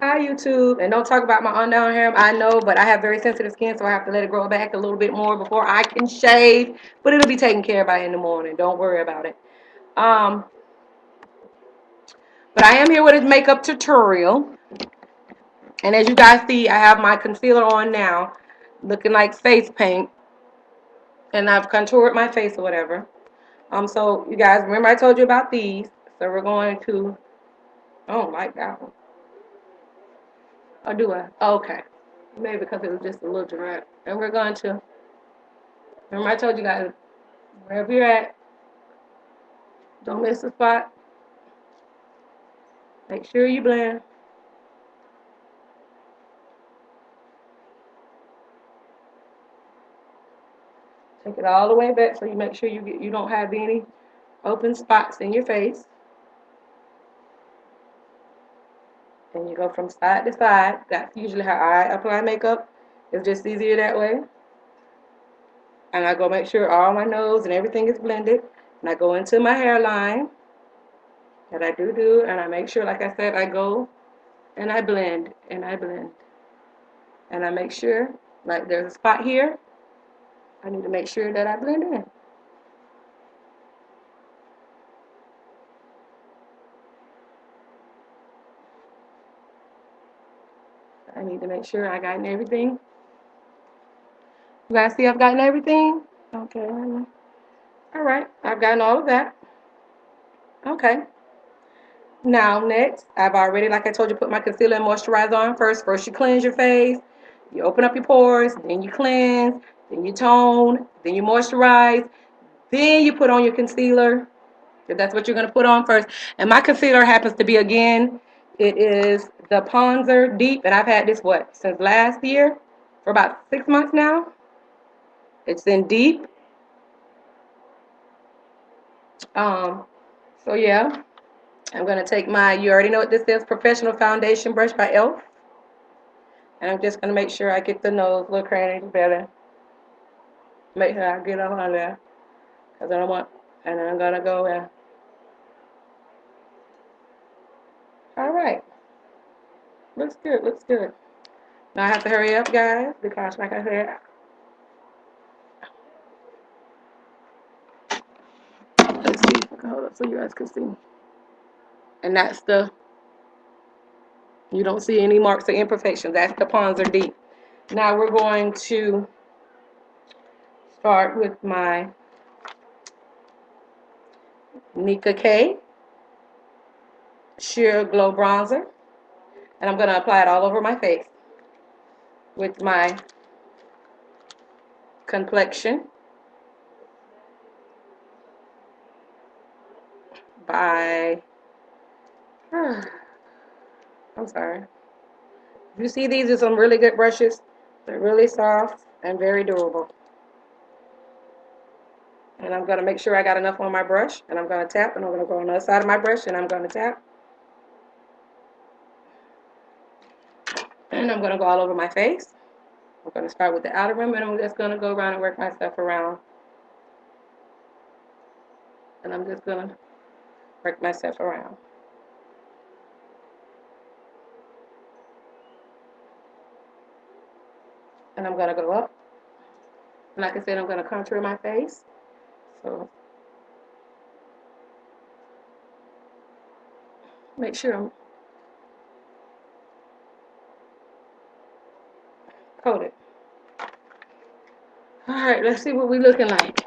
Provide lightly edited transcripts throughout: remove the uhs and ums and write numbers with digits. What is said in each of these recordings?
Hi, YouTube. And don't talk about my on down hair. I know, but I have very sensitive skin, so I have to let it grow back a little bit more before I can shave. But it'll be taken care of by in the morning. Don't worry about it. Um, but I am here with a makeup tutorial. And as you guys see, I have my concealer on now, looking like face paint. And I've contoured my face or whatever. So you guys, remember I told you about these. So we're going to, I don't like that one. Or do I? Oh, okay. Maybe because it was just a little direct. And we're going to, remember I told you guys, wherever you're at, don't miss the spot. Make sure you blend. Take it all the way back so you make sure you don't have any open spots in your face. And you go from side to side. That's usually how I apply makeup. It's just easier that way. And I go make sure all my nose and everything is blended. And I go into my hairline that I do, and I make sure, like I said, I go and I blend and I blend. And I make sure, like there's a spot here, I need to make sure that I blend in. I need to make sure I gotten everything. You guys see I've gotten everything? Okay. All right. I've gotten all of that. Okay. Now, next, I've already, like I told you, put my concealer and moisturizer on first. First, you cleanse your face. You open up your pores. Then you cleanse. Then you tone. Then you moisturize. Then you put on your concealer. If that's what you're going to put on first. And my concealer happens to be, again, it is the Ponzer Deep. And I've had this, what, since last year? For about 6 months now. It's in Deep. Um, so, yeah. I'm going to take my, you already know what this is, Professional Foundation Brush by e.l.f. And I'm just going to make sure I get the nose, little crannies better. Make sure I get on there. Because I don't want, and I'm going to go in. All right. Looks good, looks good. Now I have to hurry up, guys, because like I said, let's see. Hold up so you guys can see. And that's the, you don't see any marks or imperfections. That's the Ponzer Deep. Now we're going to start with my Nika K Sheer Glow Bronzer. And I'm going to apply it all over my face with my complexion by, I'm sorry. You see these are some really good brushes. They're really soft and very durable. And I'm going to make sure I got enough on my brush. And I'm going to tap. And I'm going to go on the other side of my brush. And I'm going to tap. And I'm going to go all over my face. I'm going to start with the outer rim. And I'm just going to go around and work myself around. And I'm just going to work myself around. And I'm going to go up. And like I said, I'm going to contour my face. So make sure I'm coated. Alright, let's see what we're looking like.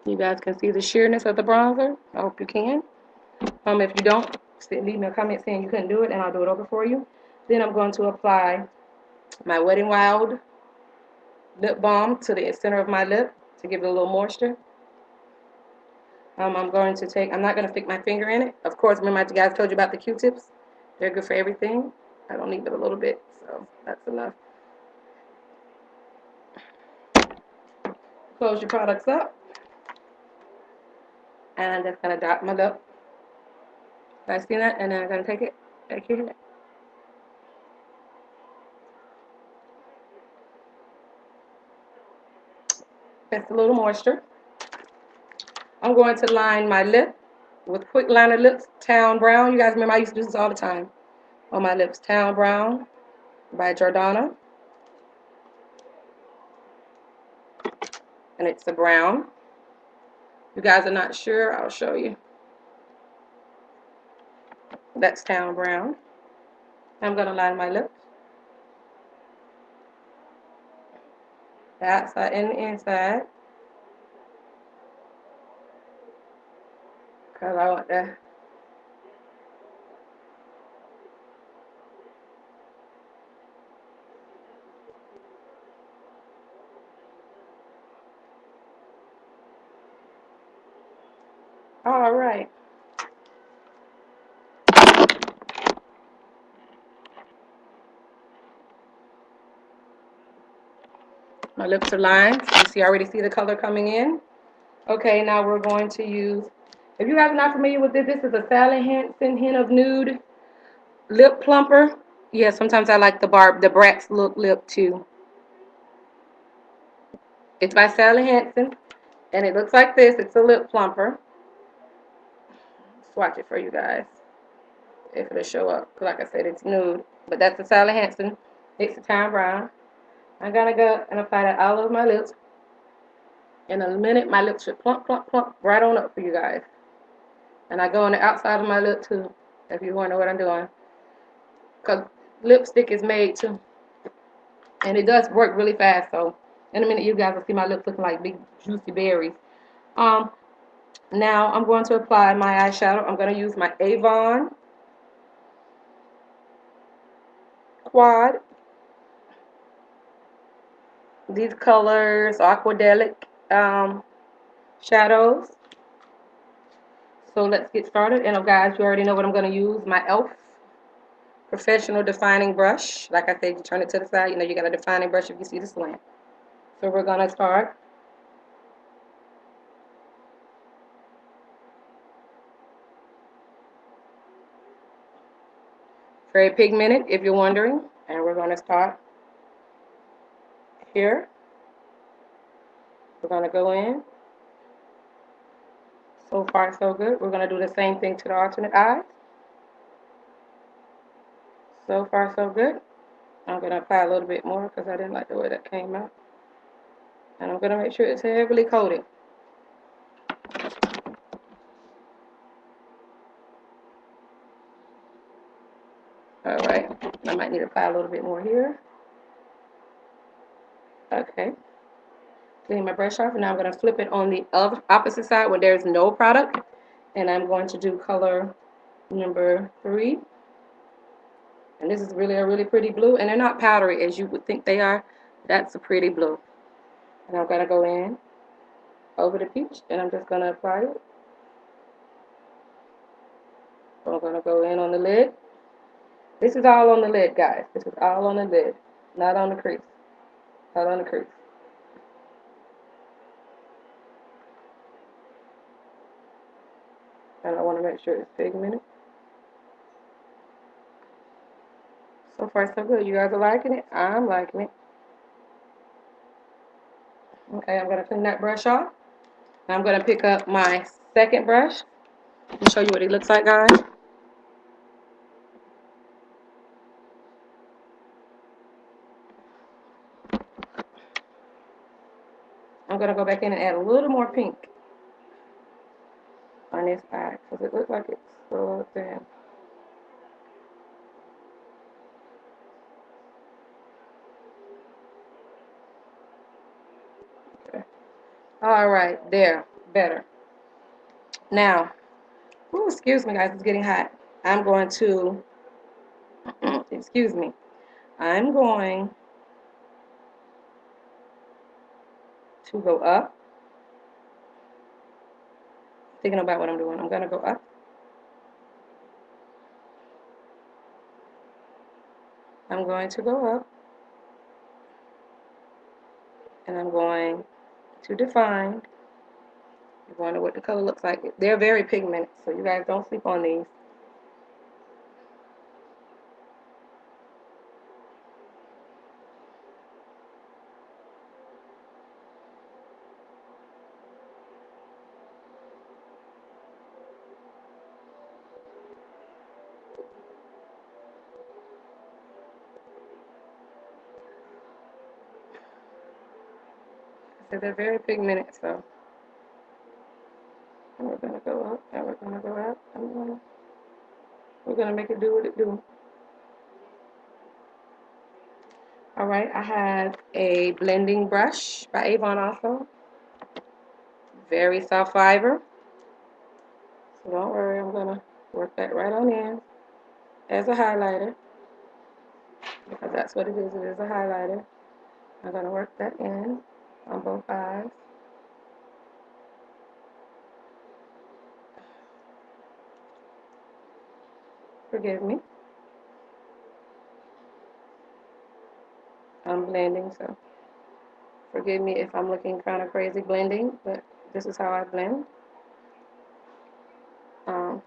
You guys can see the sheerness of the bronzer. I hope you can. If you don't, leave me a comment saying you couldn't do it, and I'll do it over for you. Then I'm going to apply my Wet n Wild lip balm to the center of my lip to give it a little moisture. I'm going to take, I'm not going to stick my finger in it. Of course, remember I guys told you about the Q-tips. They're good for everything. I don't need but a little bit, so that's enough. Close your products up. And I'm just going to dot my lip. I see that? And then I'm going to take it back here. Just a little moisture. I'm going to line my lip with Quick Liner Lips Town Brown. You guys remember I used to do this all the time on my lips. Town Brown by Jordana. And it's a brown. If you guys are not sure, I'll show you. That's Town Brown. I'm going to line my lips. The outside and the inside. Because I want that. All right. My lips are lined. You already see the color coming in. Okay, now we're going to use, if you guys are not familiar with this, this is a Sally Hansen Hint of Nude Lip Plumper. Yeah, sometimes I like the Bratz look lip too. It's by Sally Hansen, and it looks like this. It's a lip plumper. Swatch it for you guys, if it'll show up. Like I said, it's nude, but that's the Sally Hansen. It's a Town Brown. I'm gonna go and apply that all over my lips. In a minute, my lips should plump, plump, plump right on up for you guys. And I go on the outside of my lip too, if you want to know what I'm doing. Because lipstick is made too. And it does work really fast, so in a minute you guys will see my lips looking like big juicy berries. Now I'm going to apply my eyeshadow. I'm going to use my Avon Quad. These colors, Aquadelic shadows. So let's get started. And guys, you already know what I'm going to use. My e.l.f. Professional Defining Brush. Like I said, you turn it to the side. You know you got a defining brush if you see the slant. So we're going to start. Very pigmented, if you're wondering. And we're going to start here. We're going to go in. So far, so good. We're going to do the same thing to the alternate eye. So far, so good. I'm going to apply a little bit more because I didn't like the way that came out. And I'm going to make sure it's heavily coated. Alright, I might need to apply a little bit more here. Okay. Clean my brush off, and now I'm going to flip it on the opposite side when there's no product. And I'm going to do color number 3. And this is really a really pretty blue, and they're not powdery as you would think they are. That's a pretty blue. And I'm going to go in over the peach, and I'm just going to apply it. So I'm going to go in on the lid. This is all on the lid, guys. This is all on the lid, not on the crease. Not on the crease. And I want to make sure it's pigmented. So far, so good. You guys are liking it? I'm liking it. Okay, I'm going to clean that brush off. Now I'm going to pick up my second brush and show you what it looks like, guys. I'm going to go back in and add a little more pink on this eye because it looks like it's so thin. Okay. All right, there, better. Now, ooh, excuse me, guys, it's getting hot. I'm going to, excuse me, I'm going to go up. Thinking about what I'm doing. I'm going to go up. I'm going to go up. And I'm going to define. You wonder what the color looks like. They're very pigmented, so you guys don't sleep on these. So they're very pigmented, so we're gonna go up and we're gonna go up and we're gonna make it do what it do. All right, I have a blending brush by Avon also. Very soft fiber. So don't worry, I'm gonna work that right on in as a highlighter because that's what it is. It is a highlighter. I'm gonna work that in on both eyes. Forgive me. I'm blending, so forgive me if I'm looking kind of crazy blending, but this is how I blend. Um,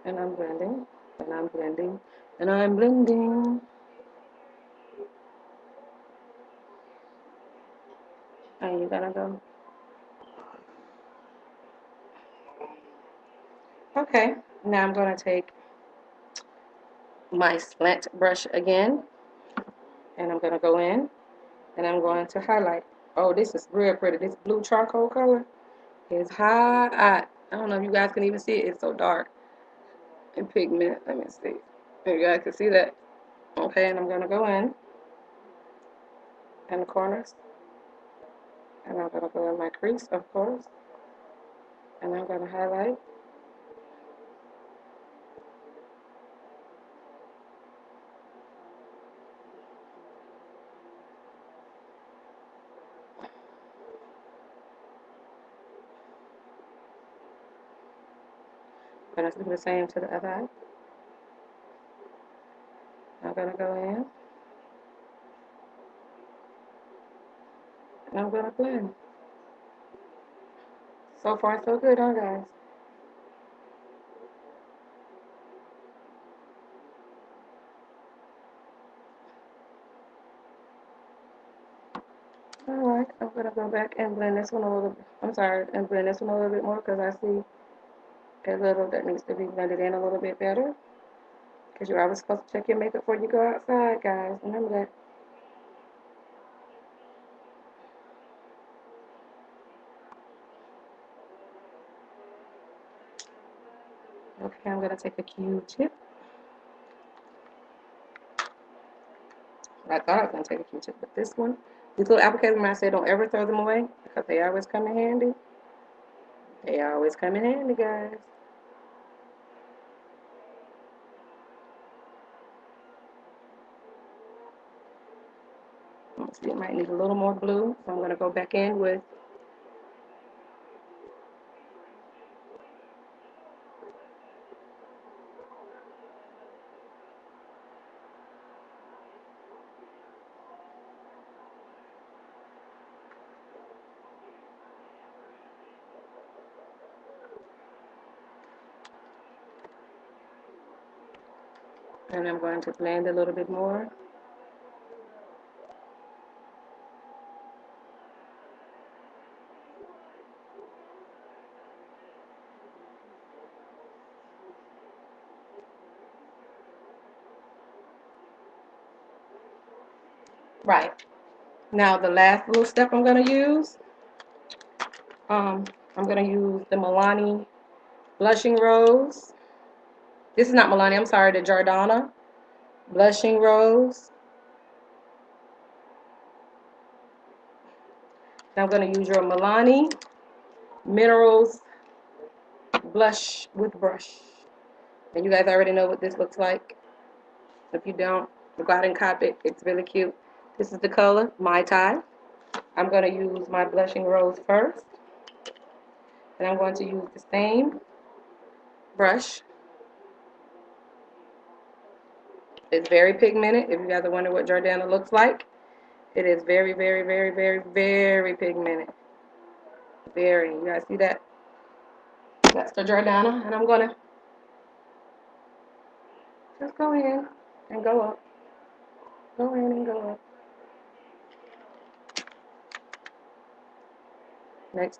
and I'm blending, and I'm blending, and I'm blending. And you're gonna go. Okay, now I'm gonna take my slant brush again, and I'm gonna go in, and I'm going to highlight. Oh, this is real pretty. This blue charcoal color is hot. I don't know if you guys can even see it. It's so dark and pigment. Let me see. If you guys can see that. Okay, and I'm gonna go in the corners, and I'm gonna go in my crease, of course, and I'm gonna highlight. I'm gonna do the same to the other eye. I'm gonna go in, and I'm gonna blend. So far, so good, huh, guys? Alright, I'm gonna go back and blend this one a little bit. I'm sorry, and blend this one a little bit more because I see a little that needs to be blended in a little bit better. Because you're always supposed to check your makeup before you go outside, guys. Remember that. Okay, I'm gonna take a Q-tip. I thought I was gonna take a Q-tip, but this one, these little applicators, when I say don't ever throw them away because they always come in handy. They always come in handy, guys. Let's see, it might need a little more blue, so I'm gonna go back in with and I'm going to blend a little bit more. Right. Now the last little step I'm going to use, I'm going to use the Milani Blushing Rose. This is not Milani, I'm sorry, the Jordana Blushing Rose. Now I'm going to use your Milani Minerals Blush with Brush. And you guys already know what this looks like. If you don't, go out and cop it. It's really cute. This is the color, Mai Tai. I'm going to use my Blushing Rose first. And I'm going to use the same brush. It's very pigmented. If you guys are wondering what Jordana looks like, it is very, very, very, very, very pigmented. Very. You guys see that? That's the Jordana. And I'm going to just go in and go up. Go in and go up. Next.